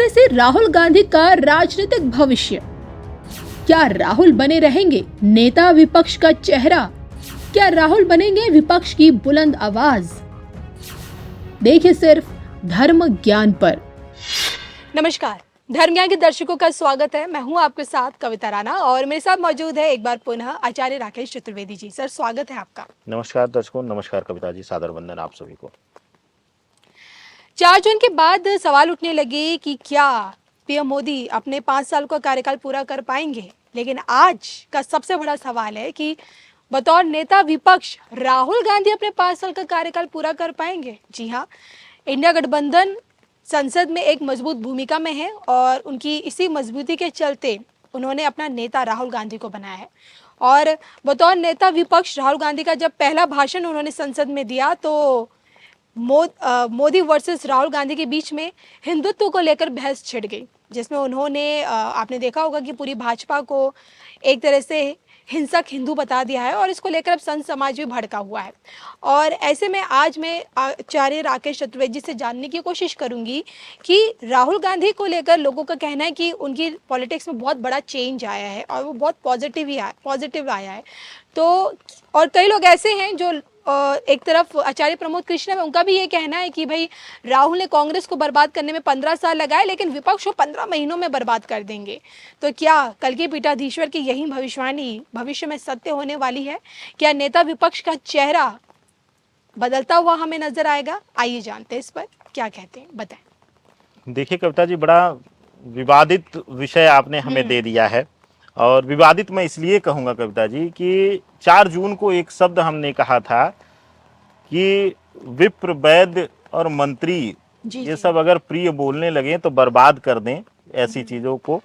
तरह से राहुल गांधी का राजनीतिक भविष्य। क्या राहुल बने रहेंगे नेता विपक्ष का चेहरा? क्या राहुल बनेंगे विपक्ष की बुलंद आवाज? देखिए सिर्फ धर्म ज्ञान पर। नमस्कार, धर्म ज्ञान के दर्शकों का स्वागत है। मैं हूं आपके साथ कविता राणा और मेरे साथ मौजूद है एक बार पुनः आचार्य राकेश चतुर्वेदी जी। सर, स्वागत है आपका। नमस्कार दर्शकों, नमस्कार कविता जी, सादर वंदन आप सभी को। 4 जून के बाद सवाल उठने लगे कि क्या पीएम मोदी अपने 5 साल का कार्यकाल पूरा कर पाएंगे। लेकिन आज का सबसे बड़ा सवाल है कि बतौर नेता विपक्ष राहुल गांधी अपने 5 साल का कार्यकाल पूरा कर पाएंगे। जी हाँ, इंडिया गठबंधन संसद में एक मजबूत भूमिका में है और उनकी इसी मजबूती के चलते उन्होंने अपना नेता राहुल गांधी को बनाया है। और बतौर नेता विपक्ष राहुल गांधी का जब पहला भाषण उन्होंने संसद में दिया तो मोदी वर्सेस राहुल गांधी के बीच में हिंदुत्व को लेकर बहस छिड़ गई, जिसमें उन्होंने आपने देखा होगा कि पूरी भाजपा को एक तरह से हिंसक हिंदू बता दिया है और इसको लेकर अब संत समाज भी भड़का हुआ है। और ऐसे में आज मैं आचार्य राकेश चतुर्वेदी से जानने की कोशिश करूंगी कि राहुल गांधी को लेकर लोगों का कहना है कि उनकी पॉलिटिक्स में बहुत बड़ा चेंज आया है और वो बहुत पॉजिटिव आया है। तो और कई लोग ऐसे हैं जो एक तरफ आचार्य प्रमोद कृष्ण है, उनका भी ये कहना है कि भाई राहुल ने कांग्रेस को बर्बाद करने में 15 साल लगाए लेकिन विपक्ष को 15 महीनों में बर्बाद कर देंगे। तो क्या कल के पीठाधीश्वर की यही भविष्यवाणी भविष्य में सत्य होने वाली है? क्या नेता विपक्ष का चेहरा बदलता हुआ हमें नजर आएगा? आइए जानते हैं इस पर क्या कहते हैं, बताएं। देखिए कविता जी, बड़ा विवादित विषय आपने हमें दे दिया है। और विवादित मैं इसलिए कहूँगा कविता जी कि 4 जून को एक शब्द हमने कहा था कि विप्र, वैद्य और मंत्री ये सब अगर प्रिय बोलने लगे तो बर्बाद कर दें ऐसी चीज़ों को।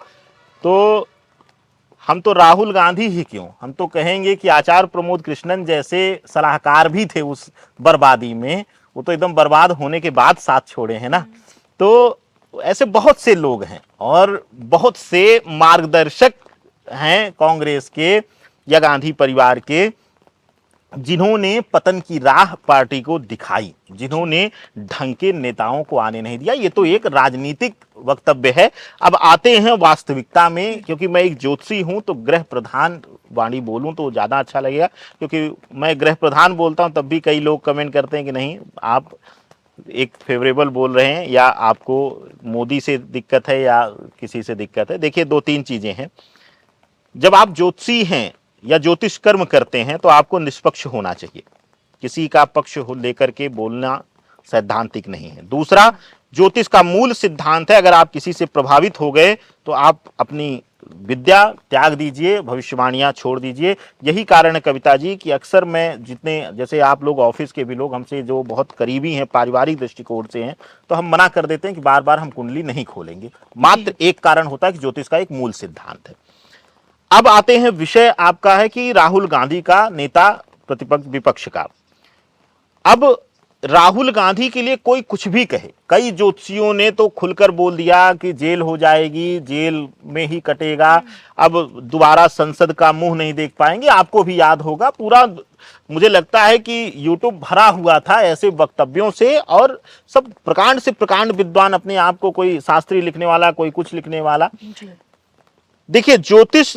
तो हम तो राहुल गांधी ही क्यों, हम तो कहेंगे कि आचार्य प्रमोद कृष्णन जैसे सलाहकार भी थे उस बर्बादी में। वो तो एकदम बर्बाद होने के बाद साथ छोड़े हैं ना। तो ऐसे बहुत से लोग हैं और बहुत से मार्गदर्शक हैं कांग्रेस के या गांधी परिवार के, जिन्होंने पतन की राह पार्टी को दिखाई, जिन्होंने ढंग के नेताओं को आने नहीं दिया। ये तो एक राजनीतिक वक्तव्य है। अब आते हैं वास्तविकता में, क्योंकि मैं एक ज्योतिषी हूं तो गृह प्रधान वाणी बोलूं तो ज़्यादा अच्छा लगेगा, क्योंकि मैं गृह प्रधान बोलता हूं तब भी कई लोग कमेंट करते हैं कि नहीं आप एक फेवरेबल बोल रहे हैं या आपको मोदी से दिक्कत है या किसी से दिक्कत है। देखिए 2-3 चीज़ें हैं। जब आप ज्योतिषी हैं या ज्योतिष कर्म करते हैं तो आपको निष्पक्ष होना चाहिए, किसी का पक्ष लेकर के बोलना सैद्धांतिक नहीं है। दूसरा, ज्योतिष का मूल सिद्धांत है अगर आप किसी से प्रभावित हो गए तो आप अपनी विद्या त्याग दीजिए, भविष्यवाणियां छोड़ दीजिए। यही कारण है कविता जी कि अक्सर मैं जितने, जैसे आप लोग ऑफिस के भी लोग हमसे जो बहुत करीबी हैं, पारिवारिक दृष्टिकोण से हैं, तो हम मना कर देते हैं कि बार बार हम कुंडली नहीं खोलेंगे। मात्र एक कारण होता है कि ज्योतिष का एक मूल सिद्धांत है। अब आते हैं, विषय आपका है कि राहुल गांधी का नेता प्रतिपक्ष विपक्ष का। अब राहुल गांधी के लिए कोई कुछ भी कहे, कई ज्योतिषियों ने तो खुलकर बोल दिया कि जेल हो जाएगी, जेल में ही कटेगा, अब दोबारा संसद का मुंह नहीं देख पाएंगे। आपको भी याद होगा, पूरा मुझे लगता है कि यूट्यूब भरा हुआ था ऐसे वक्तव्यों से, और सब प्रकांड से प्रकांड विद्वान अपने आप को, कोई शास्त्री लिखने वाला, कोई कुछ लिखने वाला। देखिए, ज्योतिष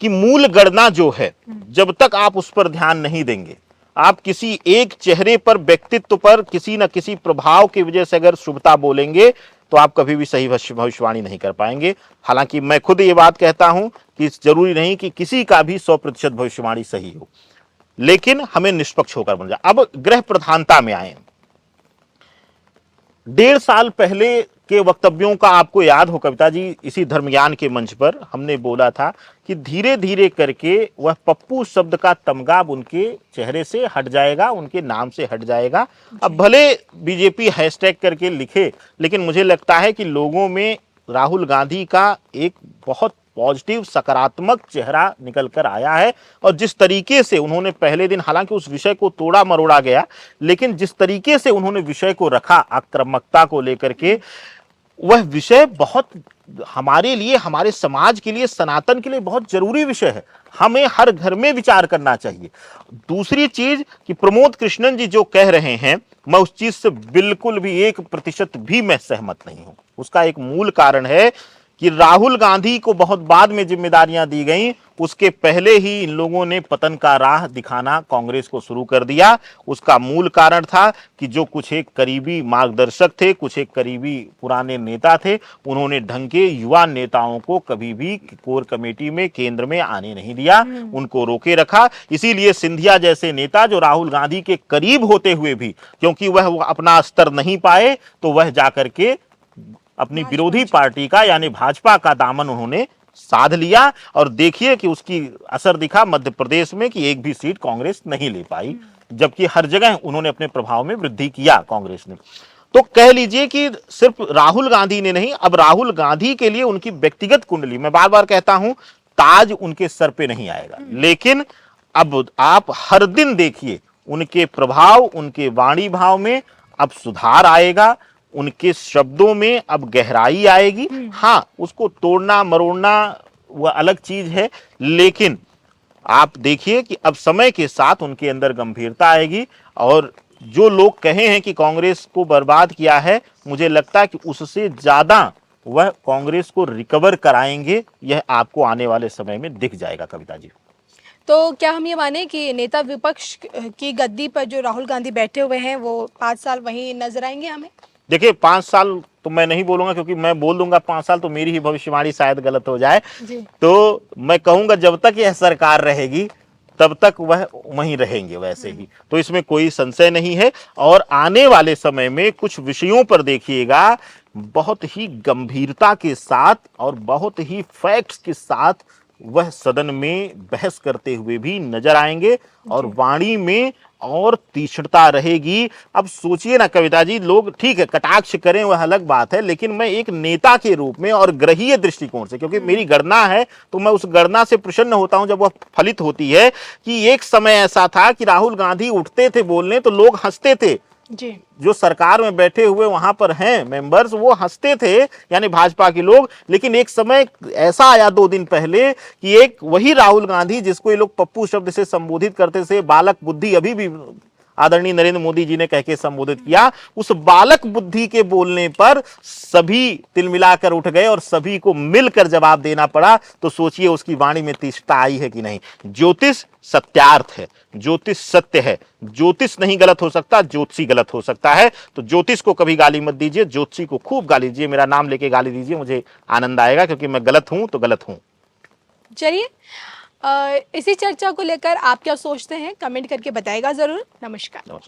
की मूल गणना जो है, जब तक आप उस पर ध्यान नहीं देंगे, आप किसी एक चेहरे पर, व्यक्तित्व पर किसी न किसी प्रभाव की वजह से अगर शुभता बोलेंगे तो आप कभी भी सही भविष्यवाणी नहीं कर पाएंगे। हालांकि मैं खुद ये बात कहता हूं कि जरूरी नहीं कि किसी का भी 100% भविष्यवाणी सही हो, लेकिन हमें निष्पक्ष होकर बन जाए। अब गृह प्रधानता में आए। 1.5 साल पहले के वक्तव्यों का आपको याद हो कविता जी, इसी धर्मज्ञान के मंच पर हमने बोला था कि धीरे धीरे करके वह पप्पू शब्द का तमगा उनके चेहरे से हट जाएगा, उनके नाम से हट जाएगा। अब भले बीजेपी हैशटैग करके लिखे, लेकिन मुझे लगता है कि लोगों में राहुल गांधी का एक बहुत पॉजिटिव, सकारात्मक चेहरा निकल कर आया है। और जिस तरीके से उन्होंने पहले दिन, हालांकि उस विषय को तोड़ा मरोड़ा गया, लेकिन जिस तरीके से उन्होंने विषय को रखा, आक्रामकता को लेकर के, वह विषय बहुत हमारे लिए, हमारे समाज के लिए, सनातन के लिए बहुत जरूरी विषय है। हमें हर घर में विचार करना चाहिए। दूसरी चीज कि प्रमोद कृष्णन जी जो कह रहे हैं, मैं उस चीज से बिल्कुल भी 1% भी मैं सहमत नहीं हूं। उसका एक मूल कारण है कि राहुल गांधी को बहुत बाद में जिम्मेदारियां दी गई, उसके पहले ही इन लोगों ने पतन का राह दिखाना कांग्रेस को शुरू कर दिया। उसका मूल कारण था कि जो कुछ एक करीबी मार्गदर्शक थे, कुछ एक करीबी पुराने नेता थे, उन्होंने ढंग के युवा नेताओं को कभी भी कोर कमेटी में, केंद्र में आने नहीं दिया, उनको रोके रखा। इसीलिए सिंधिया जैसे नेता जो राहुल गांधी के करीब होते हुए भी, क्योंकि वह अपना स्तर नहीं पाए, तो वह जाकर के अपनी विरोधी पार्टी का यानी भाजपा का दामन उन्होंने साध लिया। और देखिए कि उसकी असर दिखा मध्य प्रदेश में कि एक भी सीट कांग्रेस नहीं ले पाई, जबकि हर जगह उन्होंने अपने प्रभाव में वृद्धि किया कांग्रेस ने। तो कह लीजिए कि सिर्फ राहुल गांधी ने नहीं, अब राहुल गांधी के लिए उनकी व्यक्तिगत कुंडली, मैं बार बार कहता हूं, ताज उनके सर पे नहीं आएगा, लेकिन अब आप हर दिन देखिए उनके प्रभाव, उनके वाणी भाव में अब सुधार आएगा, उनके शब्दों में अब गहराई आएगी। हाँ, उसको तोड़ना मरोड़ना वह अलग चीज है, लेकिन आप देखिए कि अब समय के साथ उनके अंदर गंभीरता आएगी। और जो लोग कहे हैं कि कांग्रेस को बर्बाद किया है, मुझे लगता है कि उससे ज्यादा वह कांग्रेस को रिकवर कराएंगे। यह आपको आने वाले समय में दिख जाएगा कविता जी। तो क्या हम ये माने कि नेता विपक्ष की गद्दी पर जो राहुल गांधी बैठे हुए हैं वो 5 साल वहीं नजर आएंगे हमें? देखिए 5 साल तो मैं नहीं बोलूंगा, क्योंकि मैं बोल दूंगा 5 साल तो मेरी ही भविष्यवाणी शायद गलत हो जाए। तो मैं कहूंगा जब तक यह सरकार रहेगी तब तक वह वहीं रहेंगे वैसे ही, तो इसमें कोई संशय नहीं है। और आने वाले समय में कुछ विषयों पर देखिएगा बहुत ही गंभीरता के साथ और बहुत ही फैक्ट्स के साथ वह सदन में बहस करते हुए भी नजर आएंगे और वाणी में और तीक्ष्णता रहेगी। अब सोचिए ना कविता जी, लोग ठीक है कटाक्ष करें वह अलग बात है, लेकिन मैं एक नेता के रूप में और ग्रहीय दृष्टिकोण से, क्योंकि मेरी गणना है तो मैं उस गणना से प्रसन्न होता हूं जब वह फलित होती है कि एक समय ऐसा था कि राहुल गांधी उठते थे बोलने तो लोग हंसते थे जी। जो सरकार में बैठे हुए वहां पर हैं मेंबर्स, वो हंसते थे यानी भाजपा के लोग। लेकिन एक समय ऐसा आया 2 दिन पहले कि एक वही राहुल गांधी जिसको ये लोग पप्पू शब्द से संबोधित करते थे, बालक बुद्धि अभी भी आदरणीय नरेंद्र मोदी जी ने कह के संबोधित किया, उस बालक बुद्धि के बोलने पर सभी तिलमिलाकर उठ गए और सभी को मिलकर जवाब देना पड़ा। तो सोचिए उसकी वाणी में तीक्ष्णता आई है कि नहीं। ज्योतिष सत्यार्थ है, ज्योतिष सत्य है, ज्योतिष नहीं गलत हो सकता, ज्योतिषी गलत हो सकता है। तो ज्योतिष को कभी गाली मत दीजिए, ज्योतिषी को खूब गाली दीजिए, मेरा नाम लेके गाली दीजिए, मुझे आनंद आएगा, क्योंकि मैं गलत हूं तो गलत हूं। चलिए, इसी चर्चा को लेकर आप क्या सोचते हैं कमेंट करके बताएगा जरूर। नमस्कार।